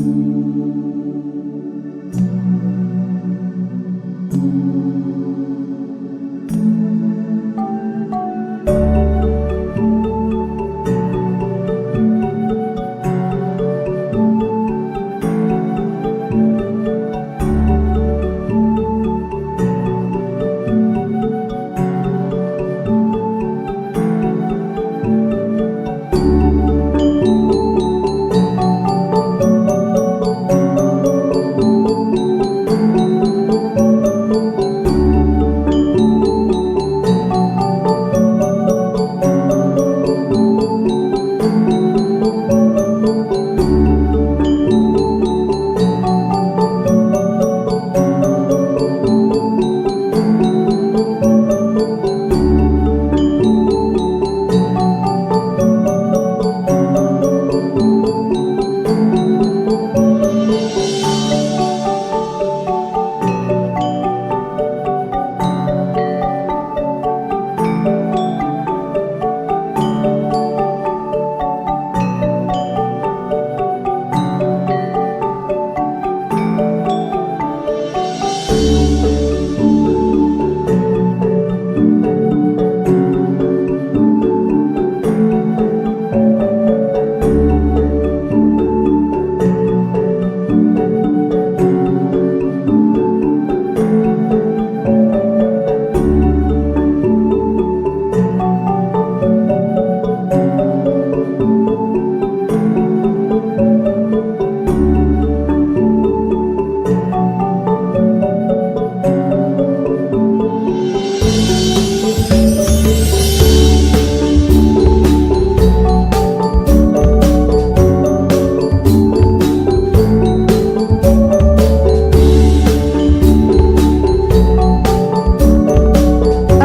Selamat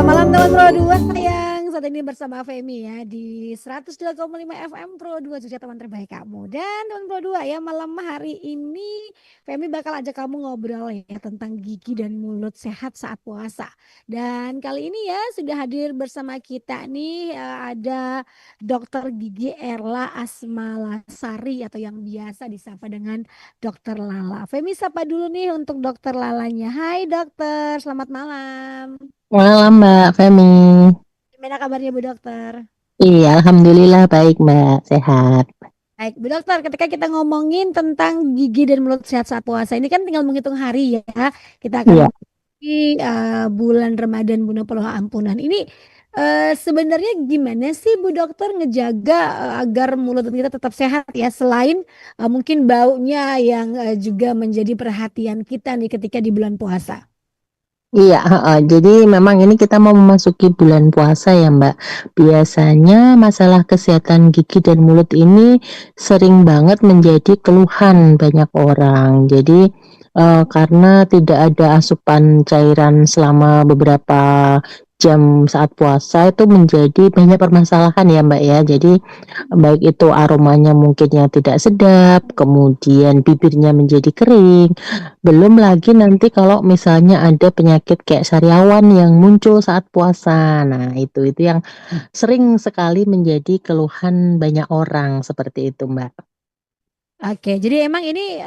malam teman Pro 2 yang saat ini bersama Femi ya di 102,5 FM Pro 2 Jogja, teman terbaik kamu. Dan teman Pro 2 ya, malam hari ini Femi bakal ajak kamu ngobrol ya tentang gigi dan mulut sehat saat puasa. Dan kali ini ya sudah hadir bersama kita nih ada Dokter Gigi Erla Asmalasari atau yang biasa disapa dengan Dokter Lala. Femi sapa dulu nih untuk Dokter Lalanya. Hai dokter, selamat malam. Malam Mbak Femi. Gimana kabarnya Bu Dokter? Iya, alhamdulillah baik Mbak, sehat. Baik, Bu Dokter, ketika kita ngomongin tentang gigi dan mulut sehat saat puasa, ini kan tinggal menghitung hari ya. Kita akan Iya, memasuki bulan Ramadan bulan penuh ampunan. Ini sebenarnya gimana sih Bu Dokter ngejaga agar mulut kita tetap sehat ya, selain mungkin baunya yang juga menjadi perhatian kita nih ketika di bulan puasa. iya, heeh. Jadi memang ini kita mau memasuki bulan puasa ya Mbak. Biasanya masalah kesehatan gigi dan mulut ini sering banget menjadi keluhan banyak orang. Jadi karena tidak ada asupan cairan selama beberapa jam saat puasa itu menjadi banyak permasalahan ya Mbak ya. Jadi baik itu aromanya mungkin yang tidak sedap, kemudian bibirnya menjadi kering, belum lagi nanti kalau misalnya ada penyakit kayak sariawan yang muncul saat puasa. Nah, itu yang sering sekali menjadi keluhan banyak orang seperti itu, Mbak. Oke, jadi emang ini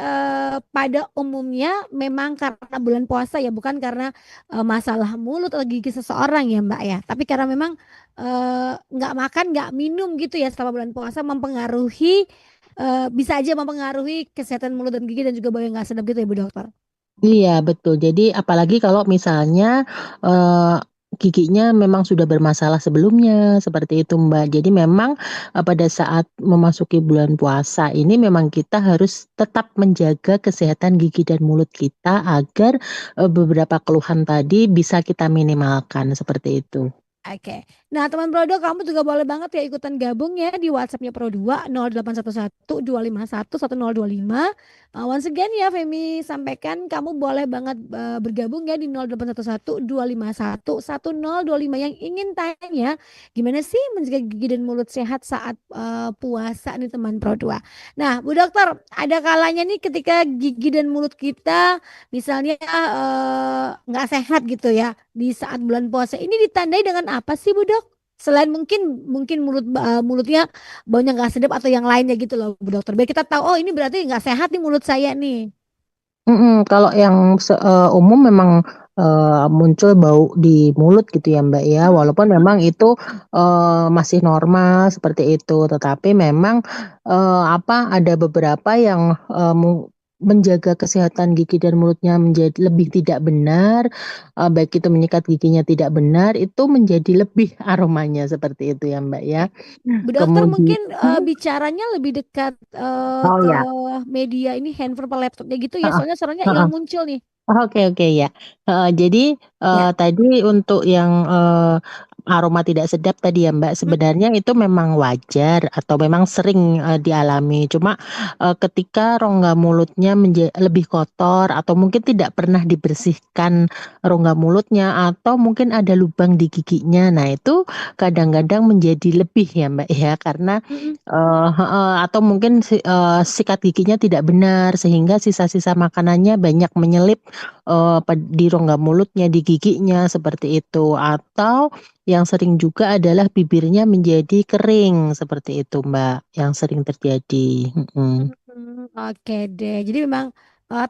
pada umumnya memang karena bulan puasa ya, bukan karena masalah mulut atau gigi seseorang ya Mbak ya. Tapi karena memang nggak makan, nggak minum gitu ya selama bulan puasa mempengaruhi, bisa aja mempengaruhi kesehatan mulut dan gigi dan juga bau yang nggak sedap gitu ya Bu Dokter. Iya, betul. Jadi apalagi kalau misalnya eee, giginya memang sudah bermasalah sebelumnya, seperti itu, Mbak. Jadi memang, pada saat memasuki bulan puasa ini memang kita harus tetap menjaga kesehatan gigi dan mulut kita agar, beberapa keluhan tadi bisa kita minimalkan, seperti itu. Oke. Nah, teman Prodo, kamu juga boleh banget ya ikutan gabung ya di WhatsApp-nya Pro 2 0811 251 1025. Once again ya Femi sampaikan kamu boleh banget bergabung ya di 0811 251 1025 yang ingin tanya gimana sih menjaga gigi dan mulut sehat saat puasa nih teman Pro 2. Nah, Bu Dokter, ada kalanya nih ketika gigi dan mulut kita misalnya nggak sehat gitu ya di saat bulan puasa ini ditandai dengan apa sih Bu Dok? Selain mungkin mungkin mulutnya baunya nggak sedap atau yang lainnya gitu loh Bu Dokter. Biar kita tahu oh ini berarti nggak sehat nih mulut saya nih. Kalau yang umum memang, muncul bau di mulut gitu ya, Mbak, ya, Mm, walaupun memang itu, masih normal seperti itu, tetapi memang, ada beberapa yang, menjaga kesehatan gigi dan mulutnya menjadi lebih tidak benar, baik itu menyikat giginya tidak benar, itu menjadi lebih aromanya, seperti itu ya, Mbak, ya. oke. Bu Dokter Kemudian mungkin bicaranya lebih dekat oh, ke ya, media ini handphone atau laptopnya gitu ya. heeh Soalnya suaranya hilang heeh. muncul nih. Oke oke, ya. Jadi, Ya. tadi untuk yang, aroma tidak sedap tadi ya, Mbak, Mm, sebenarnya itu memang wajar atau memang sering, dialami. Cuma, ketika rongga mulutnya lebih kotor atau mungkin tidak pernah dibersihkan rongga mulutnya atau mungkin ada lubang di giginya. Nah, itu kadang-kadang menjadi lebih ya, Mbak, ya, karena mm, atau mungkin sikat giginya tidak benar sehingga sisa-sisa makanannya banyak menyelip, di rongga mulutnya, di giginya, seperti itu. Atau yang sering juga adalah bibirnya menjadi kering, seperti itu, Mbak, yang sering terjadi, mhm. oke deh. Jadi memang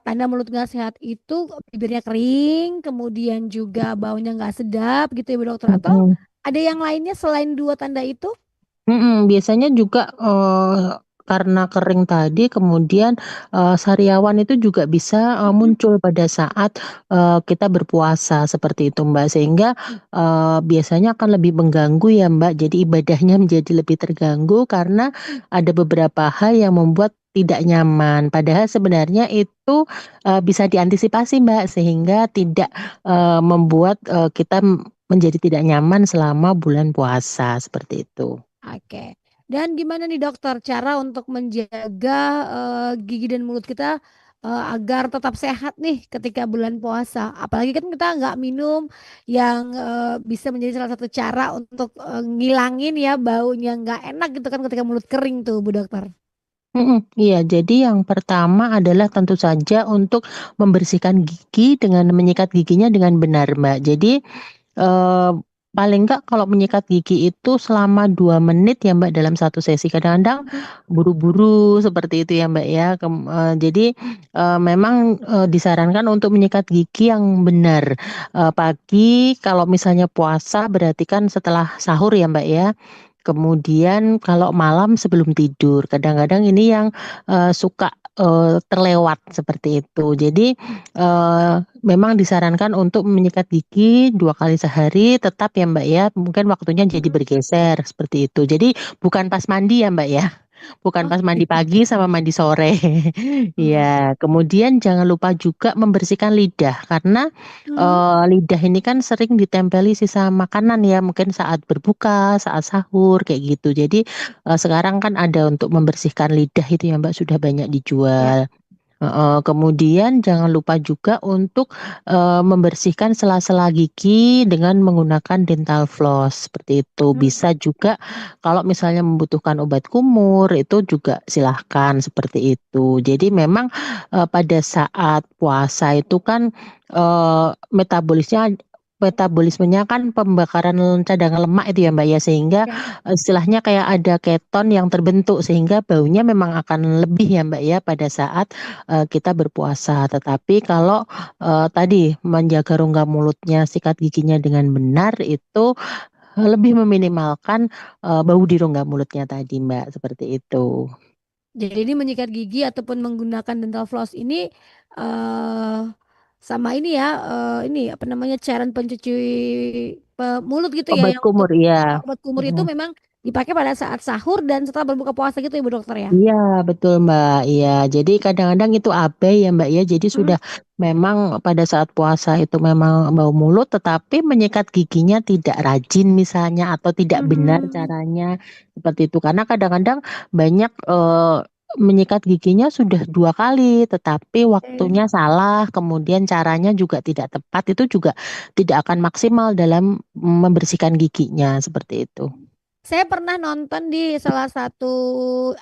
tanda mulut nggak sehat itu bibirnya kering, kemudian juga baunya nggak sedap gitu ya Bu Dokter. Atau Mhm. ada yang lainnya selain dua tanda itu? Biasanya juga, karena kering tadi kemudian, sariawan itu juga bisa, Mm-mm. muncul pada saat, kita berpuasa seperti itu, Mbak, sehingga, biasanya akan lebih mengganggu ya, Mbak, jadi ibadahnya menjadi lebih terganggu karena ada beberapa hal yang membuat tidak nyaman. Padahal sebenarnya itu, bisa diantisipasi, Mbak, sehingga tidak, membuat, kita menjadi tidak nyaman selama bulan puasa, seperti itu. Oke. Dan gimana nih dokter cara untuk menjaga gigi dan mulut kita agar tetap sehat nih ketika bulan puasa? Apalagi kan kita nggak minum yang bisa menjadi salah satu cara untuk ngilangin ya baunya nggak enak gitu kan ketika mulut kering tuh Bu Dokter. Iya, jadi yang pertama adalah tentu saja untuk membersihkan gigi dengan menyikat giginya dengan benar, Mbak. Jadi, Eee, paling enggak kalau menyikat gigi itu selama 2 menit ya, Mbak, dalam satu sesi. Kadang-kadang Mhm. buru-buru seperti itu ya, Mbak, ya. Jadi, memang, disarankan untuk menyikat gigi yang benar. Pagi kalau misalnya puasa berarti kan setelah sahur ya, Mbak, ya. Kemudian kalau malam sebelum tidur. Kadang-kadang ini yang, suka, terlewat seperti itu. Jadi, memang disarankan untuk menyikat gigi 2 kali sehari tetap ya, Mbak, ya, mungkin waktunya jadi Mhm. bergeser seperti itu. Jadi bukan pas mandi ya, Mbak, ya, bukan pas Oke. mandi pagi sama mandi sore. Mhm. Iya, kemudian jangan lupa juga membersihkan lidah karena, Mhm. lidah ini kan sering ditempeli sisa makanan ya, mungkin saat berbuka, saat sahur, kayak gitu. Jadi, sekarang kan ada untuk membersihkan lidah itu ya, Mbak, sudah banyak Ya. dijual. Heeh, kemudian jangan lupa juga untuk, membersihkan sela-sela gigi dengan menggunakan dental floss, seperti itu. Mhm. Bisa juga kalau misalnya membutuhkan obat kumur, itu juga silahkan, seperti itu. Jadi memang, pada saat puasa itu kan, metabolismenya kan pembakaran cadangan lemak itu ya, Mbak, ya, sehingga Ya. istilahnya kayak ada keton yang terbentuk, sehingga baunya memang akan lebih ya, Mbak, ya, pada saat kita berpuasa. Tetapi kalau, tadi menjaga rongga mulutnya, sikat giginya dengan benar itu, lebih meminimalkan, bau di rongga mulutnya tadi, Mbak, seperti itu. Jadi ini menyikat gigi ataupun menggunakan dental floss ini eh sama ini ya ini apa namanya cairan pencuci mulut gitu ya Obat yang untuk kumur, iya, obat kumur itu mhm. memang dipakai pada saat sahur dan setelah berbuka puasa gitu ya Bu Dokter ya. Iya, betul, Mbak, iya. Jadi kadang-kadang itu abai ya, Mbak, ya, jadi Mm, sudah memang pada saat puasa itu memang bau mulut, tetapi menyikat giginya tidak rajin misalnya atau tidak benar mhm. caranya, seperti itu. Karena kadang-kadang banyak, menyikat giginya sudah 2 kali, tetapi Eh, waktunya salah, kemudian caranya juga tidak tepat, itu juga tidak akan maksimal dalam membersihkan giginya, seperti itu. Saya pernah nonton di salah satu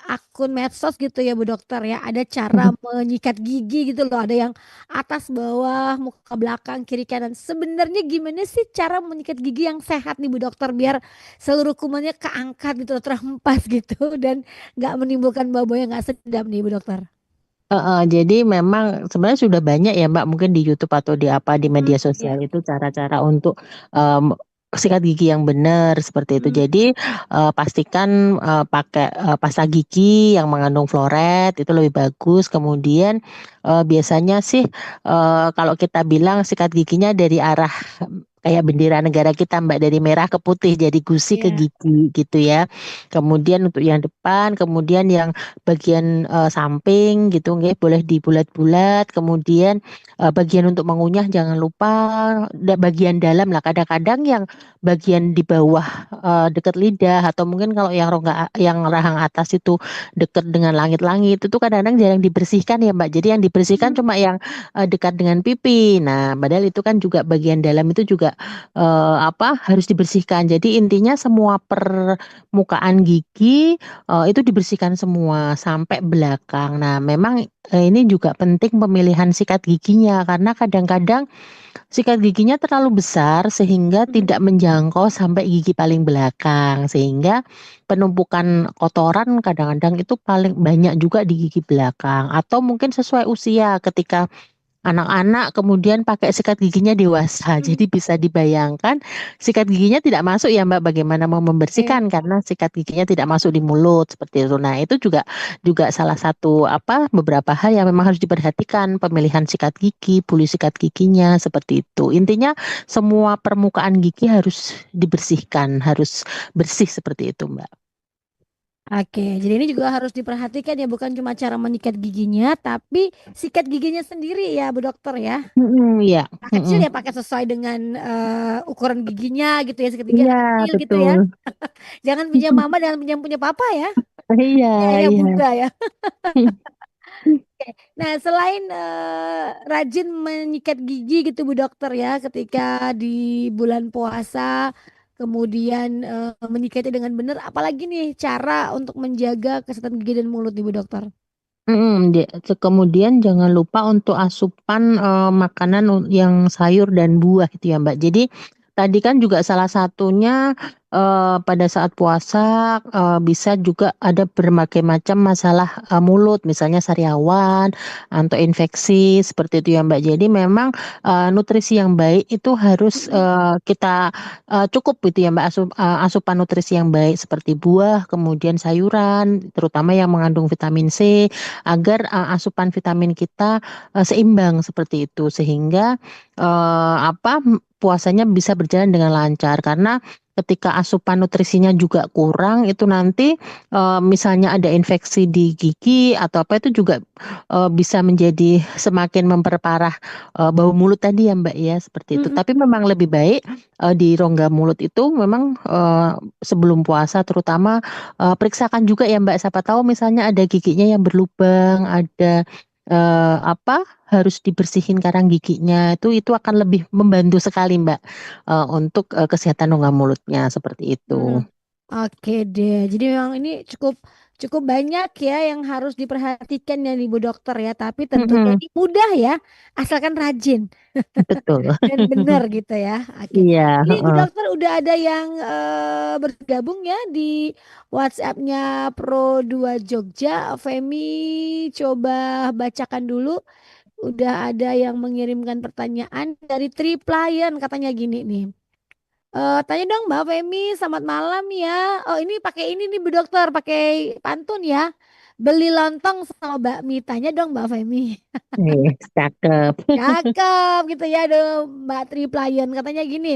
akun medsos gitu ya Bu Dokter ya, ada cara menyikat gigi gitu loh, ada yang atas bawah, muka belakang, kiri kanan. Sebenarnya gimana sih cara menyikat gigi yang sehat nih Bu Dokter biar seluruh kumannya keangkat gitu, terhempas gitu dan nggak menimbulkan bau-bau yang nggak sedap nih Bu Dokter. Heeh, jadi memang sebenarnya sudah banyak ya Mbak, mungkin di YouTube atau di apa, di Hmm, media ya. sosial itu cara-cara untuk, sikat gigi yang benar seperti itu. Hmm, Jadi, pastikan, pakai, pasta gigi yang mengandung fluoride itu lebih bagus. Kemudian, biasanya sih, kalau kita bilang sikat giginya dari arah kayak bendera negara kita Mbak, dari merah ke putih, jadi gusi ke ya. gigi gitu ya. Kemudian untuk yang depan, kemudian yang bagian, samping gitu nggih, boleh dibulat-bulat, kemudian, bagian untuk mengunyah jangan lupa bagian dalam lah, kadang-kadang yang bagian di bawah, dekat lidah atau mungkin kalau yang rongga yang rahang atas itu dekat dengan langit-langit, itu kadang-kadang jarang dibersihkan ya, Mbak. Jadi yang dibersihkan Hmm, cuma yang, dekat dengan pipi. Nah, padahal itu kan juga bagian dalam itu juga, harus dibersihkan. Jadi intinya semua permukaan gigi itu dibersihkan semua sampai belakang. Nah, memang, ini juga penting pemilihan sikat giginya karena kadang-kadang sikat giginya terlalu besar sehingga tidak hmm. menjangkau sampai gigi paling belakang, sehingga penumpukan kotoran kadang-kadang itu paling banyak juga di gigi belakang atau mungkin sesuai usia ketika anak-anak kemudian pakai sikat giginya dewasa. Hmm, Jadi bisa dibayangkan sikat giginya tidak masuk ya Mbak, bagaimana mau oke. membersihkan karena sikat giginya tidak masuk di mulut seperti itu. Nah, itu juga juga salah satu beberapa hal yang memang harus diperhatikan, pemilihan sikat gigi, bulu sikat giginya seperti itu. Intinya semua permukaan gigi harus dibersihkan, harus bersih seperti itu Mbak. Oke, jadi ini juga harus diperhatikan ya, bukan cuma cara menyikat giginya, tapi sikat giginya sendiri ya, Bu Dokter ya. Mhm, iya, Yang kecil mhm. ya pakai sesuai dengan ukuran giginya gitu ya, sikat gigi Iya, anak kecil gitu ya. betul. Jangan punya mama, jangan punya punya papa ya. Iya, Ya, ya iya. bunda ya. Oke. Nah, selain rajin menyikat gigi gitu Bu Dokter ya, ketika di bulan puasa, kemudian menyikatnya dengan benar, apalagi nih cara untuk menjaga kesehatan gigi dan mulut nih Bu Dokter? Mhm, kemudian jangan lupa untuk asupan, makanan yang sayur dan buah gitu ya, Mbak. Jadi tadi kan juga salah satunya, pada saat puasa, bisa juga ada berbagai macam masalah, mulut, misalnya sariawan atau infeksi seperti itu ya, Mbak. Jadi memang, nutrisi yang baik itu harus, Mm-mm. kita, cukup gitu ya, Mbak, asupan nutrisi yang baik seperti buah, kemudian sayuran, terutama yang mengandung vitamin C. Agar, asupan vitamin kita, seimbang seperti itu sehingga, puasanya bisa berjalan dengan lancar karena ketika asupan nutrisinya juga kurang itu nanti, misalnya ada infeksi di gigi atau apa itu juga, bisa menjadi semakin memperparah, bau mulut tadi ya, Mbak, ya seperti itu. Mm-mm. Tapi memang lebih baik, di rongga mulut itu memang, sebelum puasa terutama periksakan juga ya Mbak, siapa tahu misalnya ada giginya yang berlubang, ada, harus dibersihin karang giginya, itu akan lebih membantu sekali Mbak, untuk, kesehatan rongga mulutnya, seperti Hmm, itu. oke deh. Jadi memang ini cukup cukup banyak ya yang harus diperhatikan ya Ibu Dokter ya. Tapi tentunya Mhm, ini mudah ya, asalkan rajin betul. dan benar gitu ya. Oke. Iya, Ini Ibu heeh. Dokter udah ada yang bergabung ya di WhatsApp-nya Pro 2 Jogja. Femi coba bacakan dulu. Udah ada yang mengirimkan pertanyaan dari Triplion katanya gini nih. Tanya dong Mbak Femi, selamat malam ya. Oh ini pakai ini nih Bu Dokter, pakai pantun ya. Beli lontong sama bakmi. Tanya dong Mbak Femi. Cakep. Cakep gitu ya, aduh Mbak Triplion katanya gini.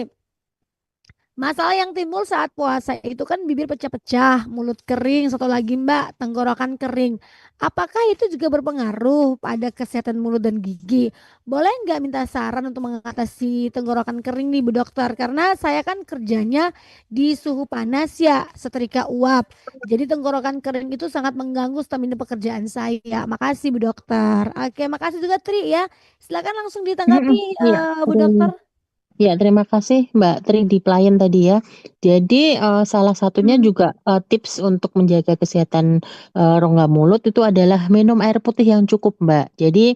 Masalah yang timbul saat puasa itu kan bibir pecah-pecah, mulut kering, satu lagi Mbak, tenggorokan kering. Apakah itu juga berpengaruh pada kesehatan mulut dan gigi? Boleh nggak minta saran untuk mengatasi tenggorokan kering nih Bu Dokter? Karena saya kan kerjanya di suhu panas ya, setrika uap. Jadi tenggorokan kering itu sangat mengganggu stamina pekerjaan saya. Makasih Bu Dokter. Oke, makasih juga Tri ya. Silakan langsung ditanggapi Mhm, iya, Bu Dokter. Ya, terima kasih Mbak Tri di pelayan tadi ya. Jadi, salah satunya Mhm, juga, tips untuk menjaga kesehatan, rongga mulut itu adalah minum air putih yang cukup, Mbak. Jadi,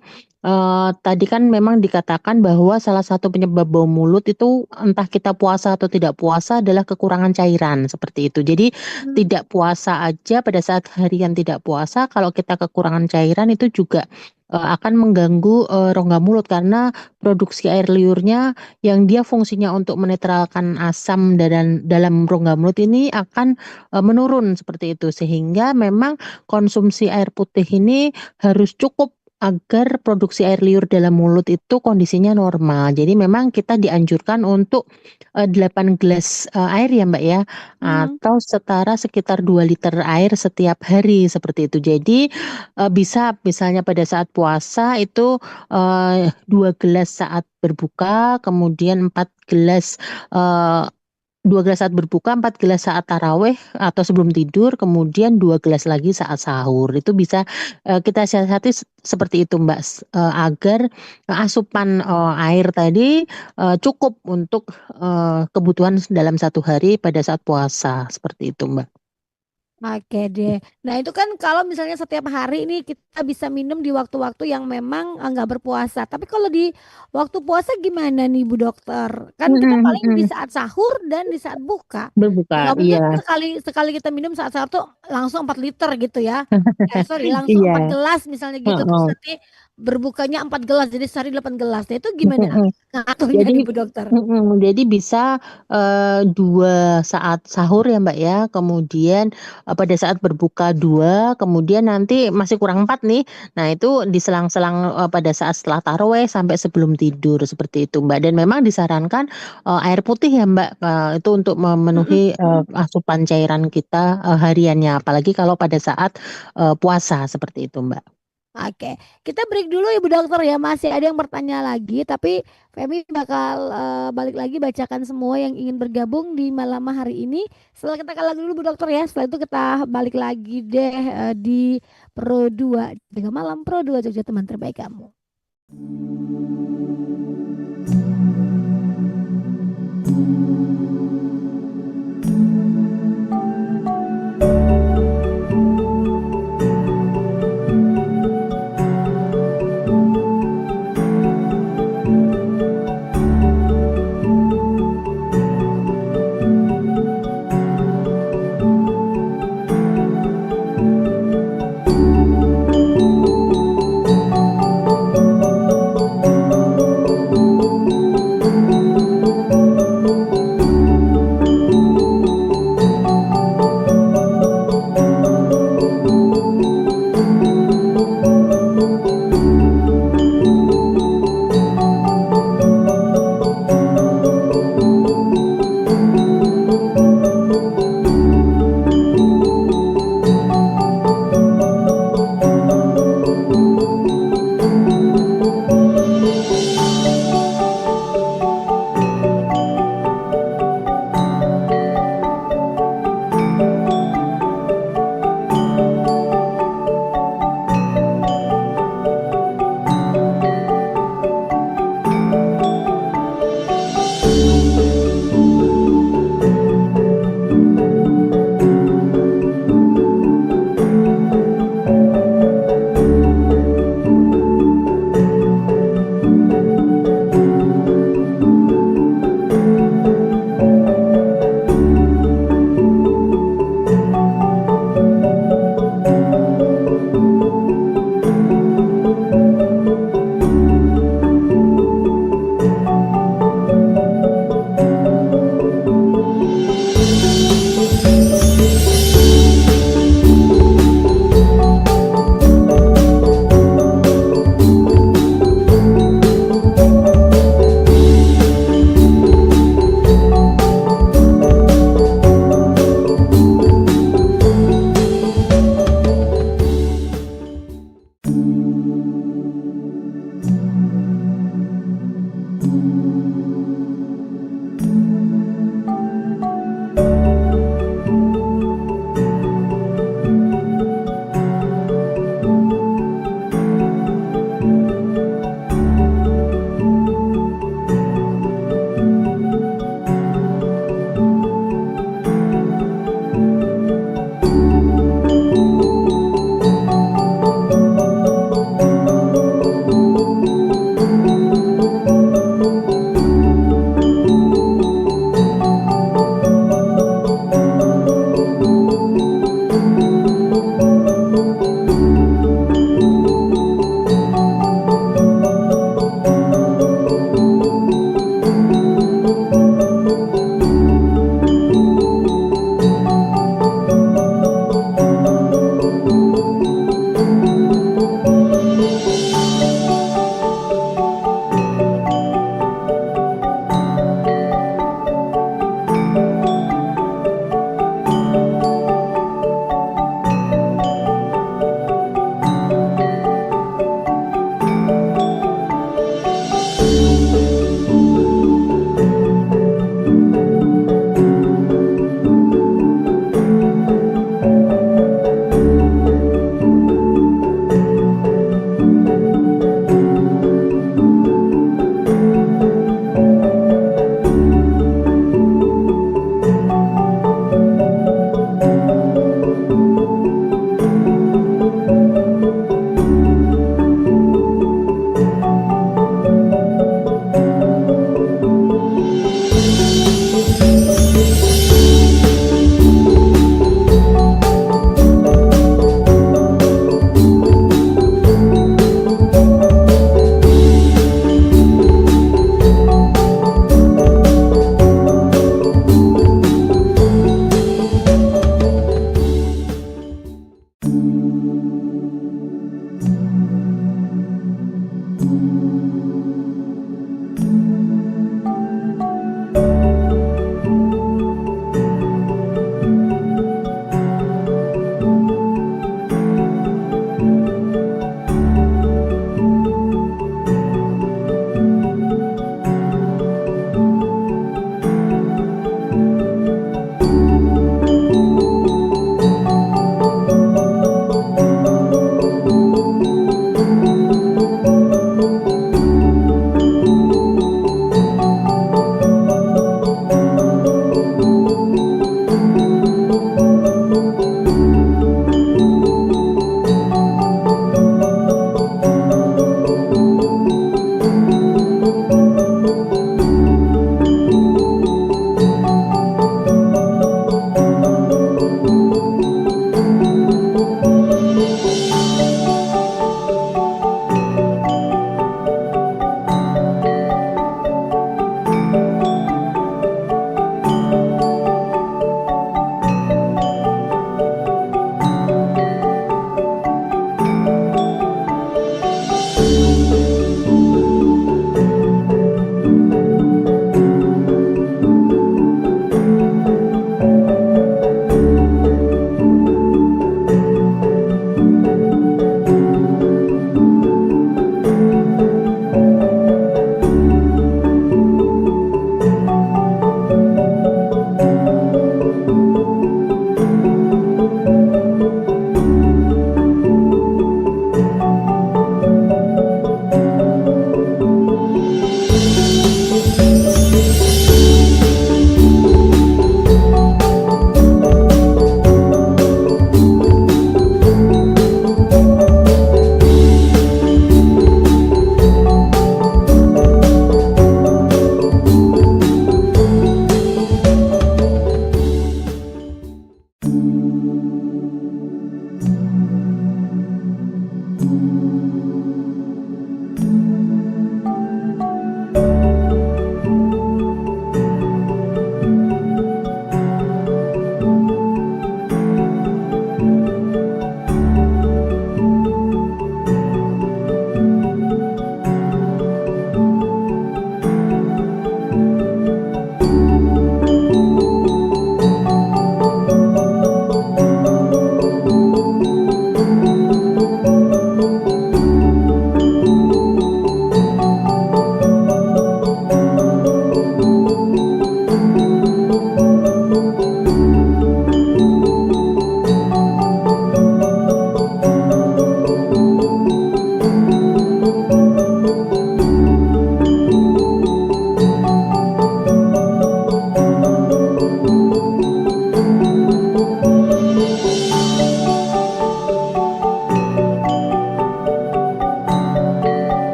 tadi kan memang dikatakan bahwa salah satu penyebab bau mulut itu entah kita puasa atau tidak puasa adalah kekurangan cairan, seperti itu. Jadi, mhm, tidak puasa aja pada saat harian tidak puasa kalau kita kekurangan cairan itu juga, akan mengganggu, rongga mulut karena produksi air liurnya yang dia fungsinya untuk menetralkan asam dalam rongga mulut ini akan, menurun seperti itu. Sehingga memang konsumsi air putih ini harus cukup agar produksi air liur dalam mulut itu kondisinya normal. Jadi memang kita dianjurkan untuk, 8 gelas, air ya, Mbak, ya, mhm. atau setara sekitar 2 liter air setiap hari seperti itu. Jadi, bisa misalnya pada saat puasa itu 2 gelas saat berbuka, kemudian 4 gelas, eee, 2 gelas saat berbuka, 4 gelas saat tarawih atau sebelum tidur, kemudian 2 gelas lagi saat sahur. Itu bisa, kita siasati seperti itu, Mbak, agar, asupan, air tadi, cukup untuk, kebutuhan dalam satu hari pada saat puasa, seperti itu, Mbak. Oke deh. Nah itu kan kalau misalnya setiap hari ini kita bisa minum di waktu-waktu yang memang nggak berpuasa. Tapi kalau di waktu puasa gimana nih Bu Dokter? Kan kita Mhm paling di mhm. saat sahur dan di saat buka. Berbuka, Nggak mungkin iya. sekali sekali kita minum saat sahur tuh langsung 4 liter gitu ya. Sorry langsung 4 Iya, gelas misalnya gitu. Terus heeh, nanti berbukanya 4 gelas jadi sehari 8 gelas. Nah itu gimana mhm. ngaturnya nih Jadi Bu Dokter? jadi bisa, 2 saat sahur ya, Mbak, ya, kemudian, pada saat berbuka 2, kemudian nanti masih kurang 4 nih. Nah itu diselang-selang, pada saat setelah tarawih sampai sebelum tidur, seperti itu, Mbak. Dan memang disarankan, air putih ya, Mbak, itu untuk Mhm, memenuhi, mhm. asupan cairan kita, hariannya, apalagi kalau pada saat, puasa, seperti itu, Mbak. Oke, kita break dulu Ibu Dokter ya. Masih ada yang bertanya lagi, tapi Femi bakal balik lagi bacakan semua yang ingin bergabung di malam hari ini. Setelah kita kalah dulu Bu Dokter ya. Setelah itu kita balik lagi deh di Pro 2. Jaga malam Pro 2 Jogja teman terbaik kamu.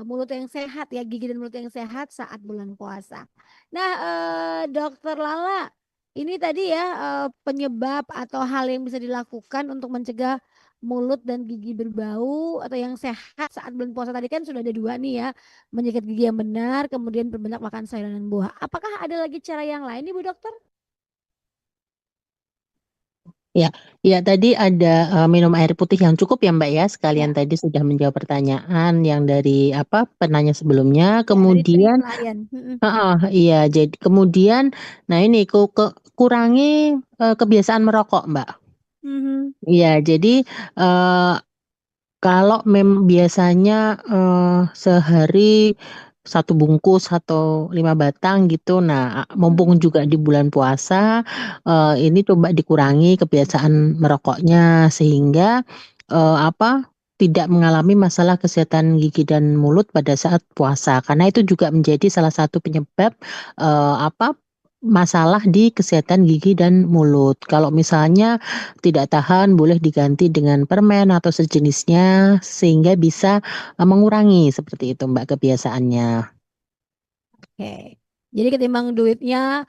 mulut yang sehat ya, gigi dan mulut yang sehat saat bulan puasa. Nah, Dokter Lala, ini tadi ya penyebab atau hal yang bisa dilakukan untuk mencegah mulut dan gigi berbau atau yang sehat saat bulan puasa tadi kan sudah ada dua nih ya, menjaga gigi yang benar, kemudian berbanyak makan sayuran dan buah. Apakah ada lagi cara yang lain nih Bu Dokter? Ya, ya tadi ada minum air putih yang cukup ya Mbak ya. Sekalian Ya, tadi sudah menjawab pertanyaan yang dari apa penanya sebelumnya. ya dari Tri Kemudian, Lion. Mm-mm. iya, jadi kemudian, nah ini kurangi kebiasaan merokok Mbak. Mhm. Iya, jadi eh, kalau biasanya sehari satu bungkus atau 5 batang gitu. Nah, Mhm. mumpung juga di bulan puasa, ini coba dikurangi kebiasaan merokoknya sehingga apa tidak mengalami masalah kesehatan gigi dan mulut pada saat puasa. Karena itu juga menjadi salah satu penyebab apa masalah di kesehatan gigi dan mulut. Kalau misalnya tidak tahan boleh diganti dengan permen atau sejenisnya sehingga bisa mengurangi seperti itu Mbak kebiasaannya. Oke. Jadi ketimbang duitnya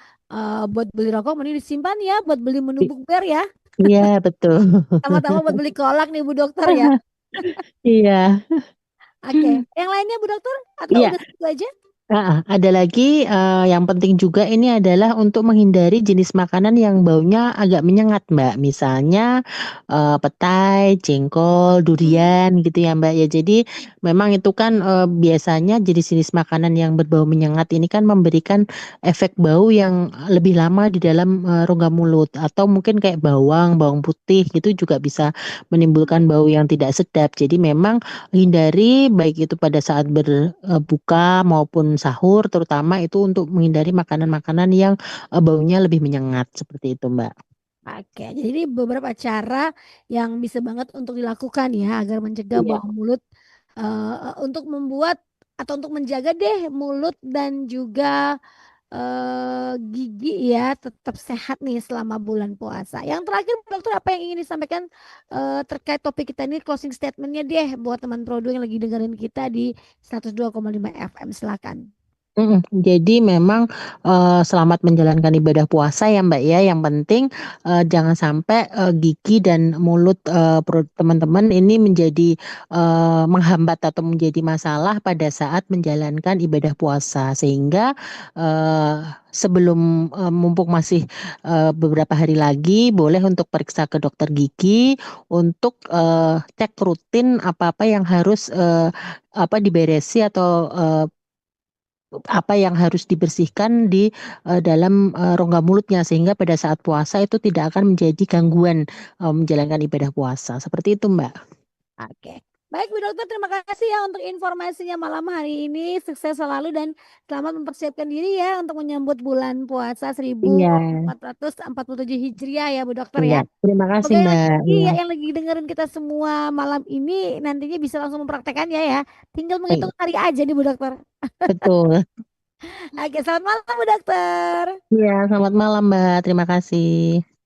buat beli rokok, mending disimpan ya buat beli menu I- bukber ya. Iya betul. Sama-sama buat beli kolak nih Bu Dokter ya. Iya. Oke. Yang lainnya Bu Dokter? Atau Iya, udah itu aja? ada lagi yang penting juga ini adalah untuk menghindari jenis makanan yang baunya agak menyengat, Mbak. Misalnya petai, jengkol, Hmm. durian gitu ya, Mbak. Ya, jadi memang itu kan biasanya jenis-jenis makanan yang berbau menyengat ini kan memberikan efek bau yang lebih lama di dalam rongga mulut atau mungkin kayak bawang, bawang putih gitu juga bisa menimbulkan bau yang tidak sedap. Jadi memang hindari baik itu pada saat berbuka maupun sahur terutama itu untuk menghindari makanan-makanan yang baunya lebih menyengat seperti itu Mbak. Oke, jadi ini beberapa cara yang bisa banget untuk dilakukan ya agar mencegah Iya. bau mulut untuk membuat atau untuk menjaga deh mulut dan juga gigi ya tetap sehat nih selama bulan puasa. Yang terakhir, Bu Dokter, apa yang ingin disampaikan terkait topik kita ini closing statementnya deh buat teman Prodo yang lagi dengerin kita di 102,5 FM. Silakan. Jadi memang selamat menjalankan ibadah puasa ya Mbak ya. Yang penting jangan sampai gigi dan mulut perut teman-teman ini menjadi menghambat atau menjadi masalah pada saat menjalankan ibadah puasa. Sehingga eh, sebelum mumpung masih beberapa hari lagi boleh untuk periksa ke dokter gigi untuk cek rutin apa-apa yang harus apa diberesi atau apa yang harus dibersihkan di dalam rongga mulutnya sehingga pada saat puasa itu tidak akan menjadi gangguan menjalankan ibadah puasa. Seperti itu, Mbak. Oke. Baik, Bu Dokter, terima kasih ya untuk informasinya malam hari ini. Sukses selalu dan selamat mempersiapkan diri ya untuk menyambut bulan puasa Iya, 1447 Hijriah ya, Bu Dokter iya. ya. Terima kasih, Semoga yang Mbak. lagi, Iya, yang lagi dengerin kita semua malam ini nantinya bisa langsung mempraktekannya ya. Tinggal baik. menghitung hari aja nih Bu Dokter. Betul. Oke, selamat malam Bu Dokter. Iya, selamat malam, Mbak. Terima kasih.